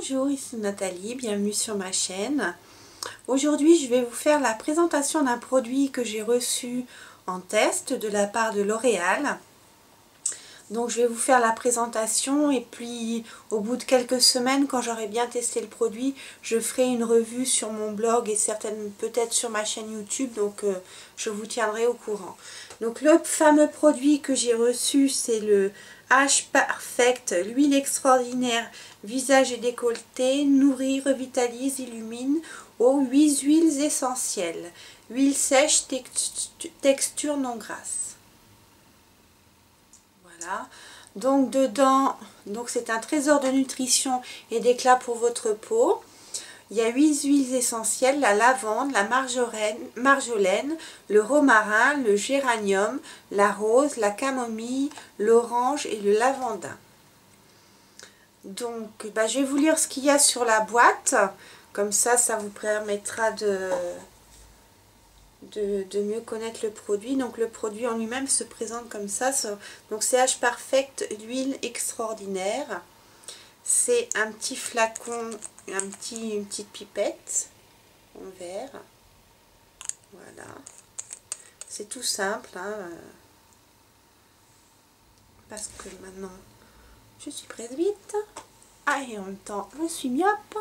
Bonjour, ici Nathalie, bienvenue sur ma chaîne. Aujourd'hui, je vais vous faire la présentation d'un produit que j'ai reçu en test de la part de L'Oréal. Donc je vais vous faire la présentation et puis au bout de quelques semaines, quand j'aurai bien testé le produit, je ferai une revue sur mon blog et certaines peut-être sur ma chaîne YouTube, donc je vous tiendrai au courant. Donc le fameux produit que j'ai reçu, c'est le Age Perfect, l'huile extraordinaire visage et décolleté, nourrit, revitalise, illumine aux 8 huiles essentielles. Huile sèche, texture non grasse. Voilà. Donc dedans, c'est un trésor de nutrition et d'éclat pour votre peau. Il y a 8 huiles essentielles, la lavande, la marjolaine, le romarin, le géranium, la rose, la camomille, l'orange et le lavandin. Donc je vais vous lire ce qu'il y a sur la boîte, comme ça vous permettra de mieux connaître le produit. Donc le produit en lui-même se présente comme ça. Donc c'est Age Perfect, l'huile extraordinaire. C'est un petit flacon, une petite pipette en verre. Voilà. C'est tout simple, hein, parce que maintenant je suis prête vite. Ah, et en même temps je suis myope.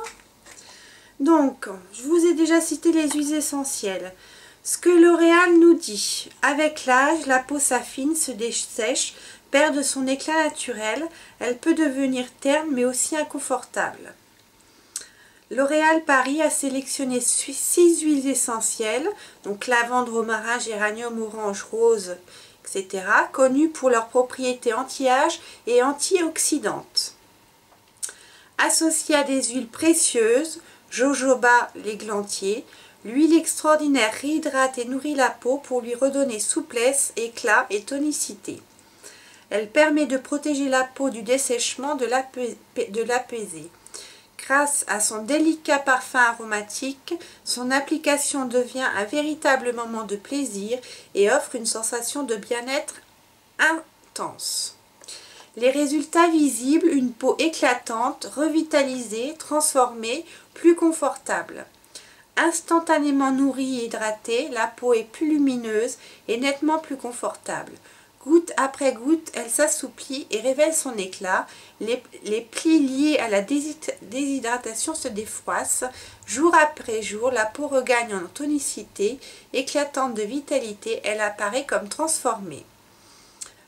Donc je vous ai déjà cité les huiles essentielles. Ce que L'Oréal nous dit, avec l'âge, la peau s'affine, se dessèche, perd de son éclat naturel, elle peut devenir terne mais aussi inconfortable. L'Oréal Paris a sélectionné 6 huiles essentielles, donc lavande, romarin, géranium, orange, rose, etc., connues pour leurs propriétés anti-âge et antioxydantes. Associées à des huiles précieuses, jojoba, l'églantier, l'huile extraordinaire réhydrate et nourrit la peau pour lui redonner souplesse, éclat et tonicité. Elle permet de protéger la peau du dessèchement, de l'apaiser. Grâce à son délicat parfum aromatique, son application devient un véritable moment de plaisir et offre une sensation de bien-être intense. Les résultats visibles, une peau éclatante, revitalisée, transformée, plus confortable. Instantanément nourrie et hydratée, la peau est plus lumineuse et nettement plus confortable. Goutte après goutte, elle s'assouplit et révèle son éclat. Les plis liés à la déshydratation se défroissent. Jour après jour, la peau regagne en tonicité, éclatante de vitalité, elle apparaît comme transformée.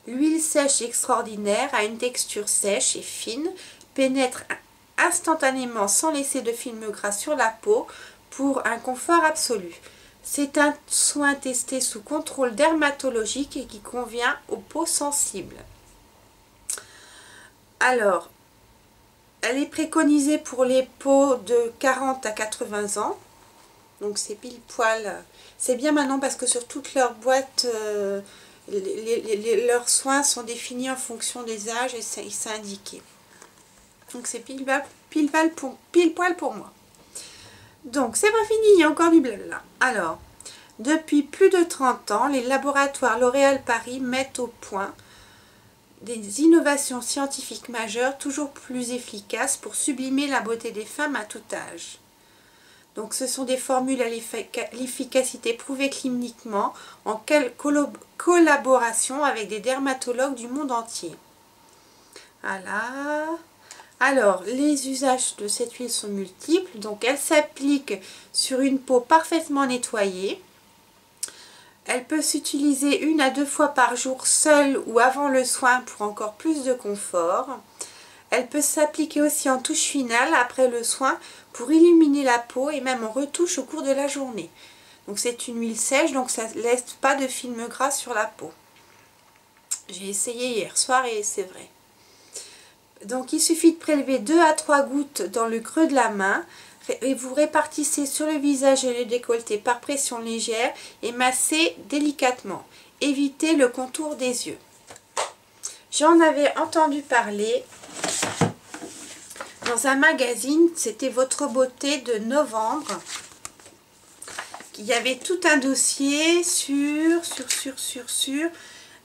L'huile sèche extraordinaire a une texture sèche et fine, pénètre instantanément sans laisser de film gras sur la peau pour un confort absolu. C'est un soin testé sous contrôle dermatologique et qui convient aux peaux sensibles. Alors, elle est préconisée pour les peaux de 40 à 80 ans. Donc c'est pile poil. C'est bien maintenant parce que sur toutes leurs boîtes, leurs soins sont définis en fonction des âges et c'est indiqué. Donc c'est pile poil pour moi. Donc c'est pas fini, il y a encore du blabla. Alors, depuis plus de 30 ans, les laboratoires L'Oréal Paris mettent au point des innovations scientifiques majeures toujours plus efficaces pour sublimer la beauté des femmes à tout âge. Donc ce sont des formules à l'efficacité prouvée cliniquement en collaboration avec des dermatologues du monde entier. Voilà. Alors, les usages de cette huile sont multiples. Donc, elle s'applique sur une peau parfaitement nettoyée. Elle peut s'utiliser 1 à 2 fois par jour seule ou avant le soin pour encore plus de confort. Elle peut s'appliquer aussi en touche finale après le soin pour illuminer la peau et même en retouche au cours de la journée. Donc, c'est une huile sèche, donc ça ne laisse pas de film gras sur la peau. J'ai essayé hier soir et c'est vrai. Donc il suffit de prélever 2 à 3 gouttes dans le creux de la main et vous répartissez sur le visage et le décolleté par pression légère et massez délicatement. Évitez le contour des yeux. J'en avais entendu parler dans un magazine, c'était Votre Beauté de novembre. Il y avait tout un dossier sur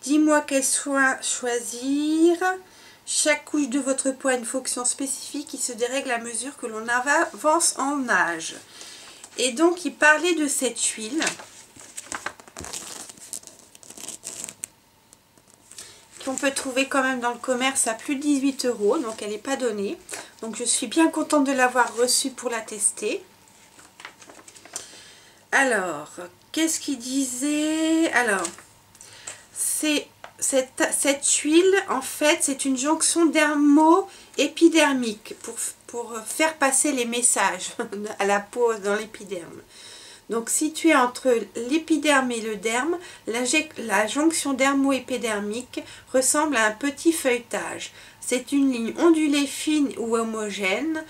dis-moi quel soin choisir. Chaque couche de votre peau a une fonction spécifique qui se dérègle à mesure que l'on avance en âge. Et donc, il parlait de cette huile qu'on peut trouver quand même dans le commerce à plus de 18 €, donc elle n'est pas donnée. Donc, je suis bien contente de l'avoir reçue pour la tester. Alors, qu'est-ce qu'il disait? Alors, c'est cette huile, en fait, c'est une jonction dermo-épidermique pour faire passer les messages à la peau dans l'épiderme. Donc, située entre l'épiderme et le derme, la jonction dermo-épidermique ressemble à un petit feuilletage. C'est une ligne ondulée, fine ou homogène,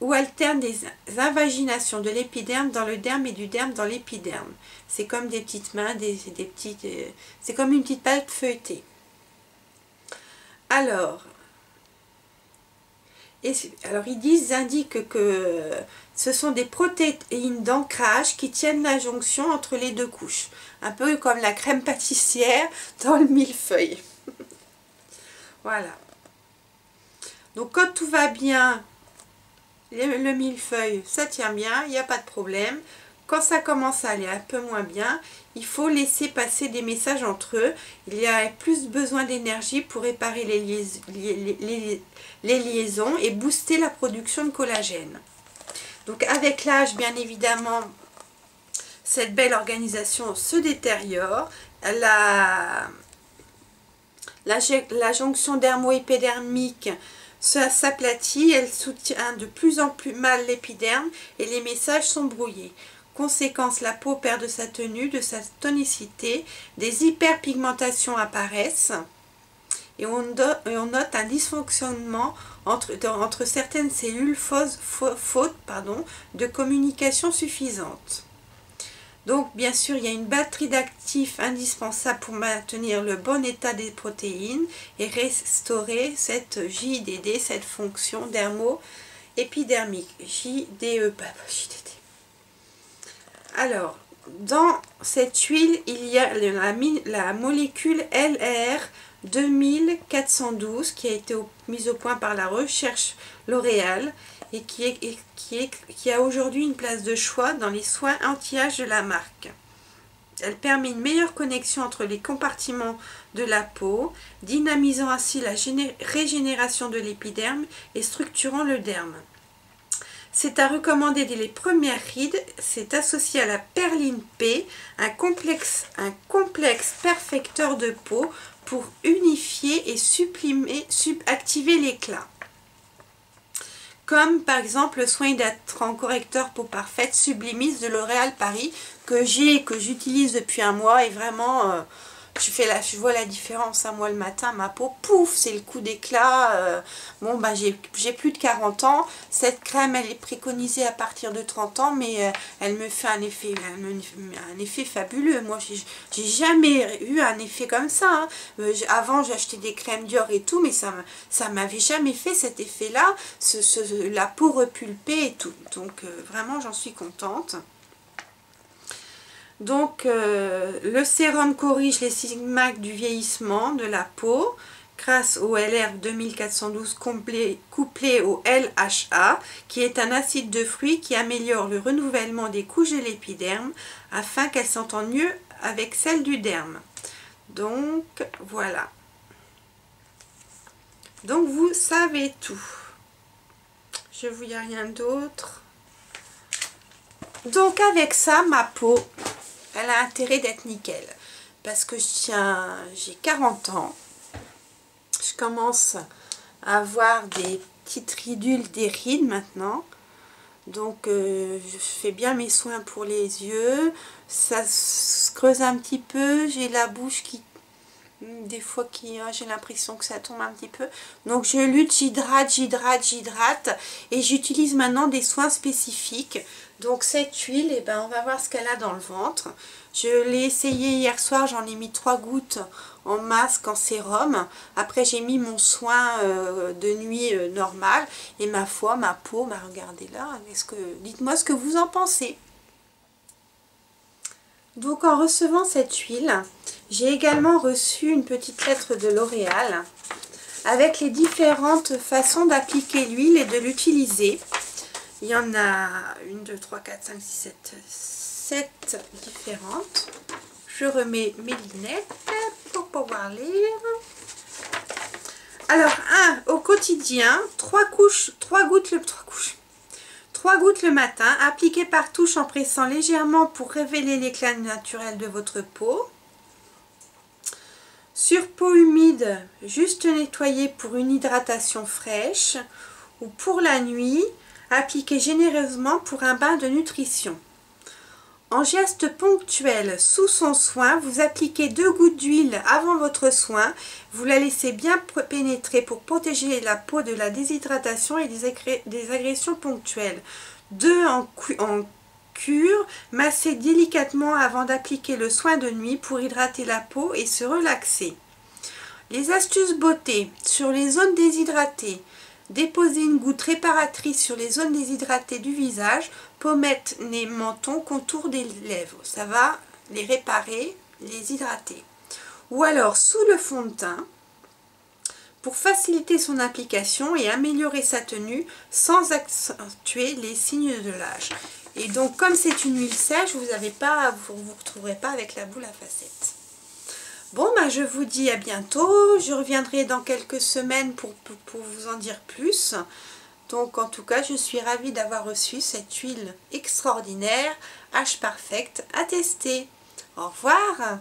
où alterne des invaginations de l'épiderme dans le derme et du derme dans l'épiderme. C'est comme des petites mains, c'est comme une petite pâte feuilletée. Alors, ils indiquent que ce sont des protéines d'ancrage qui tiennent la jonction entre les deux couches. Un peu comme la crème pâtissière dans le millefeuille. Voilà. Donc quand tout va bien, le millefeuille, ça tient bien, il n'y a pas de problème. Quand ça commence à aller un peu moins bien, il faut laisser passer des messages entre eux. Il y a plus besoin d'énergie pour réparer les liaisons et booster la production de collagène. Donc avec l'âge, bien évidemment, cette belle organisation se détériore. La jonction dermo-épidermique s'aplatit, elle soutient de plus en plus mal l'épiderme et les messages sont brouillés. Conséquence, la peau perd de sa tenue, de sa tonicité, des hyperpigmentations apparaissent et on note un dysfonctionnement entre certaines cellules faute de communication suffisante. Donc, bien sûr, il y a une batterie d'actifs indispensable pour maintenir le bon état des protéines et restaurer cette JDD, cette fonction dermo-épidermique. JDE. Alors, dans cette huile, il y a la molécule LR 2412 qui a été mise au point par la recherche L'Oréal et qui a aujourd'hui une place de choix dans les soins anti-âge de la marque. Elle permet une meilleure connexion entre les compartiments de la peau, dynamisant ainsi la régénération de l'épiderme et structurant le derme. C'est à recommander dès les premières rides. C'est associé à la perline P, un complexe perfecteur de peau pour unifier et activer l'éclat. Comme par exemple le soin hydratant correcteur peau parfaite Sublimis de L'Oréal Paris que j'utilise depuis un mois et vraiment je vois la différence. Moi le matin ma peau pouf, c'est le coup d'éclat. Bon bah j'ai plus de 40 ans, cette crème elle est préconisée à partir de 30 ans mais elle me fait un effet fabuleux. Moi j'ai jamais eu un effet comme ça hein. Avant j'achetais des crèmes Dior et tout mais ça m'avait jamais fait cet effet là, la peau repulpée et tout. Donc vraiment j'en suis contente. Donc, le sérum corrige les signes du vieillissement de la peau grâce au LR 2412 couplé au LHA, qui est un acide de fruits qui améliore le renouvellement des couches de l'épiderme afin qu'elles s'entendent mieux avec celles du derme. Donc, voilà. Donc, vous savez tout. Je vous dis rien d'autre. Donc, avec ça, ma peau... elle a intérêt d'être nickel parce que j'ai 40 ans, je commence à avoir des petites ridules, des rides maintenant, donc je fais bien mes soins pour les yeux, ça se creuse un petit peu, j'ai la bouche qui des fois j'ai l'impression que ça tombe un petit peu, donc je lutte, j'hydrate et j'utilise maintenant des soins spécifiques. Donc cette huile, eh ben, on va voir ce qu'elle a dans le ventre. Je l'ai essayé hier soir, j'en ai mis 3 gouttes en masque, en sérum. Après j'ai mis mon soin de nuit normal et ma foi, ma peau, bah, regardez là, dites-moi ce que vous en pensez. Donc en recevant cette huile, j'ai également reçu une petite lettre de L'Oréal avec les différentes façons d'appliquer l'huile et de l'utiliser. Il y en a 1, 2, 3, 4, 5, 6, 7 différentes. Je remets mes lunettes pour pouvoir lire. Alors, au quotidien, 3 gouttes le matin, appliquez par touche en pressant légèrement pour révéler l'éclat naturel de votre peau. Sur peau humide, juste nettoyer pour une hydratation fraîche. Ou pour la nuit, appliquez généreusement pour un bain de nutrition. En geste ponctuel, sous son soin, vous appliquez 2 gouttes d'huile avant votre soin. Vous la laissez bien pénétrer pour protéger la peau de la déshydratation et des agressions ponctuelles. 2 en cure, massez délicatement avant d'appliquer le soin de nuit pour hydrater la peau et se relaxer. Les astuces beauté sur les zones déshydratées. Déposez une goutte réparatrice sur les zones déshydratées du visage, pommette, nez, menton, contour des lèvres. Ça va les réparer, les hydrater. Ou alors sous le fond de teint, pour faciliter son application et améliorer sa tenue sans accentuer les signes de l'âge. Et donc comme c'est une huile sèche, vous ne retrouverez pas avec la boule à facettes. Bon, je vous dis à bientôt. Je reviendrai dans quelques semaines pour vous en dire plus. Donc, en tout cas, je suis ravie d'avoir reçu cette huile extraordinaire, Age Perfect, à tester. Au revoir.